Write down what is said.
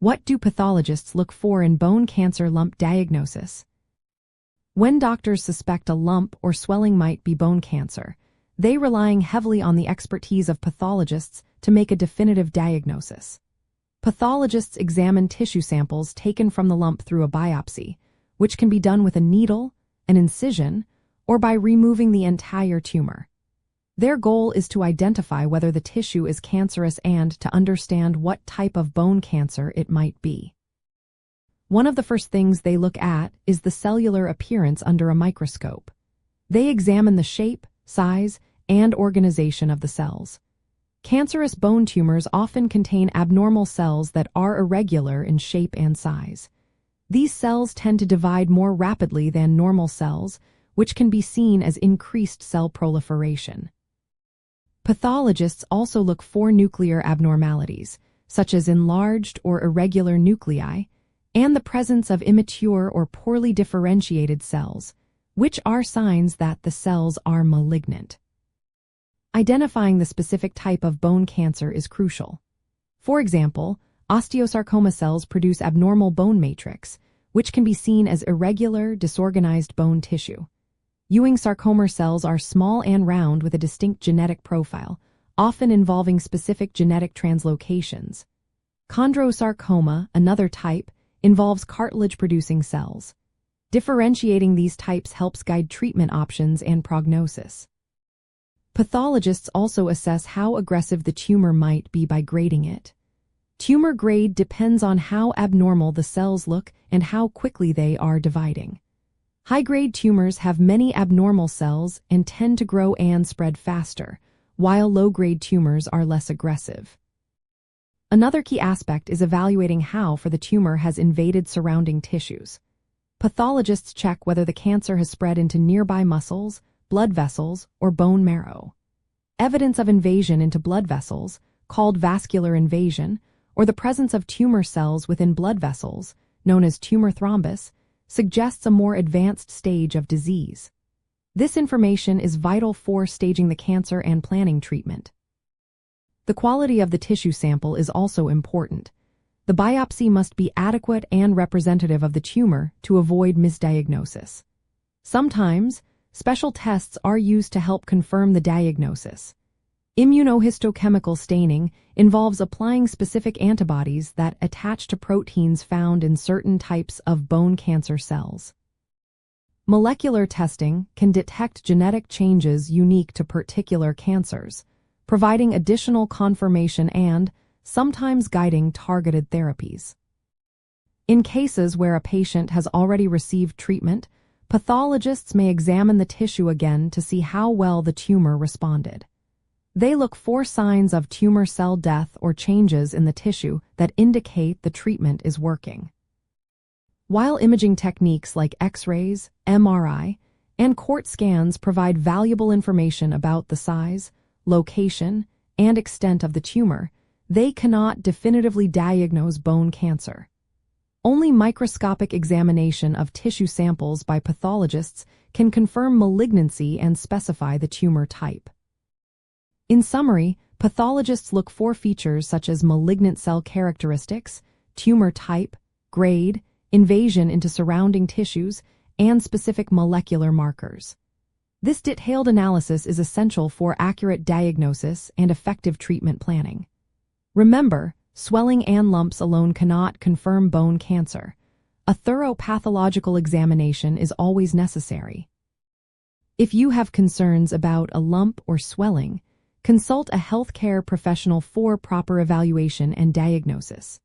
What do pathologists look for in bone cancer lump diagnosis? When doctors suspect a lump or swelling might be bone cancer, they rely heavily on the expertise of pathologists to make a definitive diagnosis. Pathologists examine tissue samples taken from the lump through a biopsy, which can be done with a needle, an incision, or by removing the entire tumor. Their goal is to identify whether the tissue is cancerous and to understand what type of bone cancer it might be. One of the first things they look at is the cellular appearance under a microscope. They examine the shape, size, and organization of the cells. Cancerous bone tumors often contain abnormal cells that are irregular in shape and size. These cells tend to divide more rapidly than normal cells, which can be seen as increased cell proliferation. Pathologists also look for nuclear abnormalities, such as enlarged or irregular nuclei, and the presence of immature or poorly differentiated cells, which are signs that the cells are malignant. Identifying the specific type of bone cancer is crucial. For example, osteosarcoma cells produce abnormal bone matrix, which can be seen as irregular, disorganized bone tissue. Ewing sarcoma cells are small and round with a distinct genetic profile, often involving specific genetic translocations. Chondrosarcoma, another type, involves cartilage-producing cells. Differentiating these types helps guide treatment options and prognosis. Pathologists also assess how aggressive the tumor might be by grading it. Tumor grade depends on how abnormal the cells look and how quickly they are dividing. High-grade tumors have many abnormal cells and tend to grow and spread faster, while low-grade tumors are less aggressive. Another key aspect is evaluating how far the tumor has invaded surrounding tissues. Pathologists check whether the cancer has spread into nearby muscles, blood vessels, or bone marrow. Evidence of invasion into blood vessels, called vascular invasion, or the presence of tumor cells within blood vessels, known as tumor thrombus, suggests a more advanced stage of disease. This information is vital for staging the cancer and planning treatment. The quality of the tissue sample is also important. The biopsy must be adequate and representative of the tumor to avoid misdiagnosis. Sometimes, special tests are used to help confirm the diagnosis. Immunohistochemical staining involves applying specific antibodies that attach to proteins found in certain types of bone cancer cells. Molecular testing can detect genetic changes unique to particular cancers, providing additional confirmation and sometimes guiding targeted therapies. In cases where a patient has already received treatment, pathologists may examine the tissue again to see how well the tumor responded. They look for signs of tumor cell death or changes in the tissue that indicate the treatment is working. While imaging techniques like X-rays, MRI, and CT scans provide valuable information about the size, location, and extent of the tumor, they cannot definitively diagnose bone cancer. Only microscopic examination of tissue samples by pathologists can confirm malignancy and specify the tumor type. In summary, pathologists look for features such as malignant cell characteristics, tumor type, grade, invasion into surrounding tissues, and specific molecular markers. This detailed analysis is essential for accurate diagnosis and effective treatment planning. Remember, swelling and lumps alone cannot confirm bone cancer. A thorough pathological examination is always necessary. If you have concerns about a lump or swelling, consult a healthcare professional for proper evaluation and diagnosis.